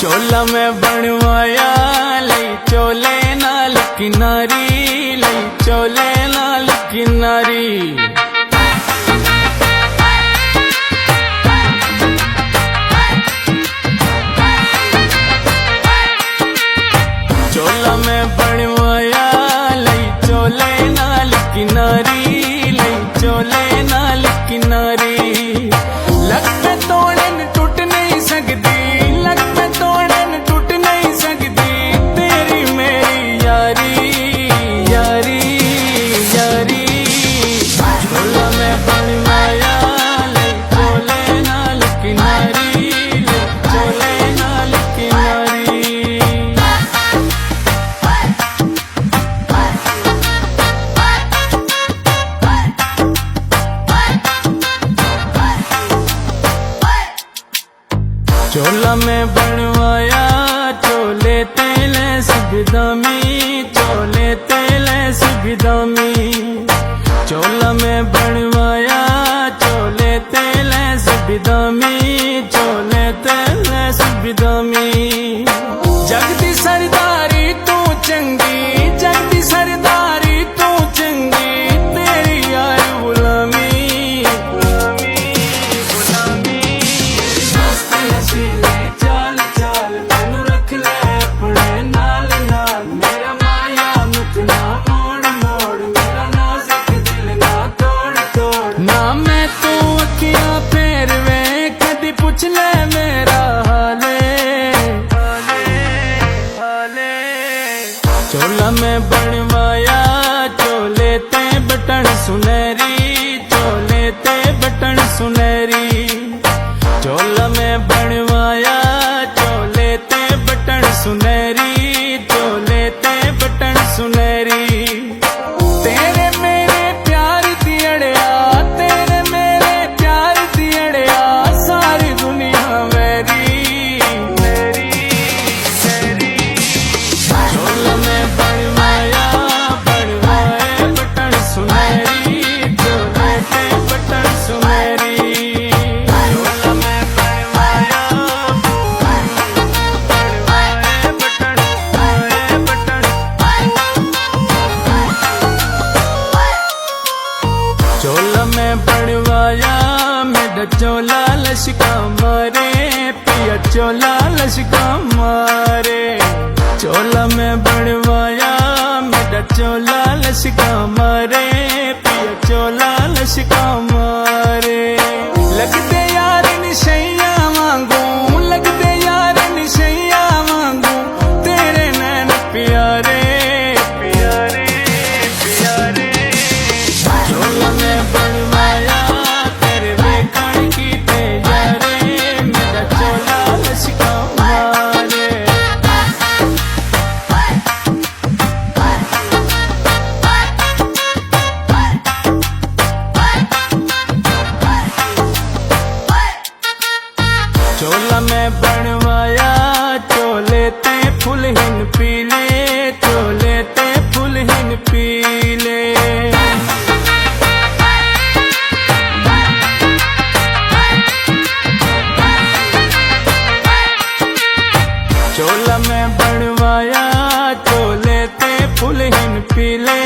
चोला में बनवाया लई चोले नाल किनारी, लई चोले नाल किनारी। चोला में बनवाया लई चोले नाल किनारी, लई चोले नाल किनारी। लग में तोड़न टूट नहीं सकती, लग में तोड़न टूट नहीं सकती, तेरी मेरी यारी यारी यारी। चोला में बनवाया लई चोले नाल किनारी, लई चोले नाल किनारी। चोला में बनवाया चोले तेले सुखदामी, चोले तेले सुखदामी। चोला में बनवाया चोले तेले सुखदामी, चोले तेले सुखदामी। जगदी सरदारी तू चंगी, जगदी सरदारी तू चंगी, तेरी यार गुलामी गुलामी गुलामी। चाल चाल तेनू रख ले अपने नाल नाल, मेरा माया मुकना मोड़ मोड़, मेरा नाजुक दिल ना तोड़ तोड़। ना मैं तू अखियां फेर वे कदी पुछ ले मेरा हाले हाले हाले। चोला में बनवाया चोले ते बटन सुनहरी, चोले ते बटन सुनहरी। चोला में बनवाया चोले ते बटन सुनहरी, चोले ते बटन सुनहरी। तेरे मेरे प्यार दी अड़िया, तेरे मेरे प्यार दी अड़िया, सारी दुनिया मेरी मेरी मेरी। चोला में बनवाया बनवाए बटन सुनहरी, चोले ते बटन सुनहरी। चोला में बनवाया मेरा चोला लश्का मारे, पिया चोला लश्का मारे। चोला में बनवाया मेरा चोला लश्का मारे, पिया चोला लश्का मारे। लगदे यार निशैया वांगू, लगदे यार निशैया वांगू, तेरे नैन प्यारे प्यारे प्यारे। चोला में बनवाया तेरे वेखण की ते यारे, मेरा चोला लश्का मारे। चोला में बनवाया चोले ते फुलहिन पीले, चोले ते फुलहिन पीले। चोला में बनवाया चोले ते फुलहिन पीले,